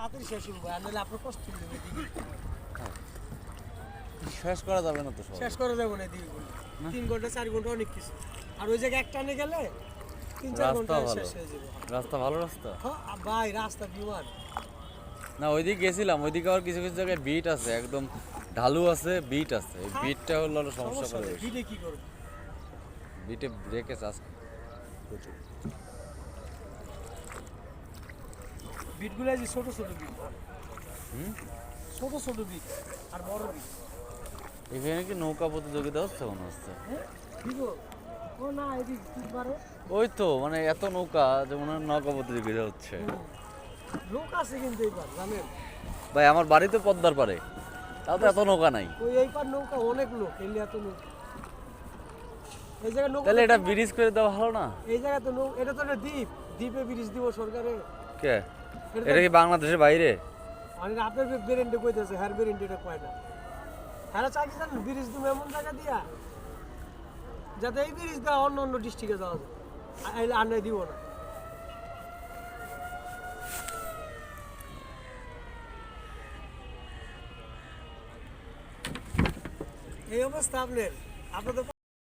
তাড়াতাড়ি শেষ হবে আর নাহলে আপনার কষ্ট হবে এদিকে শেষ করা যাবে না তো সব। শেষ করে যাবো না এদিকে 3 ঘন্টা 4 ঘন্টা অনেক কিছু আর ওই জায়গায় একটা টানে গেলে 3-4 ঘন্টা রাস্তা ভালো। শেষ হয়ে যাবে রাস্তা ভালো রাস্তা হ্যাঁ ভাই রাস্তা বিমান না, ওইদিকে গেছিলাম, ওইদিকে আবার কিছু কিছু জায়গায় বিট আছে, একদম ঢালু আছে, বিট আছে। এই বিটটা হলো সমস্যা সমস্যা করে নেই বেশি। ভিড়ে কি করবে বিটে ব্রেকে চাষ প্রচুর। বিটগুলো যে ছোট ছোট বিট হুম, ছোট ছোট বিট আর বড় বিট এখানে কি নৌকা প্রতিযোগিতা হচ্ছে মনে হচ্ছে। হ্যাঁ দিব ও না এদিক কি পারে ওই তো মানে এত নৌকা যে মনে হয় নৌকা প্রতিযোগিতা হচ্ছে। লোক আছে কিন্তু এইবার জানেন ভাই আমার বাড়ি তো পদ্মার পারে, তাও তো এত নৌকা নাই। ওই এই পার নৌকা অনেক লোক এলে এত লোক এই জায়গায় নৌকা তাহলে এটা ব্রিজ করে দেওয়া ভালো না? এই জায়গায় তো নৌকা এটা তো একটা দ্বীপ দ্বীপে ব্রিজ দিব সরকারে কে এটা এটা কি বাংলাদেশের বাইরে? মানে আপনার বেরেন্টে কইতেছে হ্যার বেরেন্টে এটা কয় না হ্যাঁ চাইছি জানেন ব্রিজ দিব এমন জায়গা দিয়া যাতে এই ব্রিজ দেওয়া অন্য অন্য ডিস্ট্রিক্টে যাওয়া যায় আর নাই দিব না এই অবস্থা আপনার আপনাদের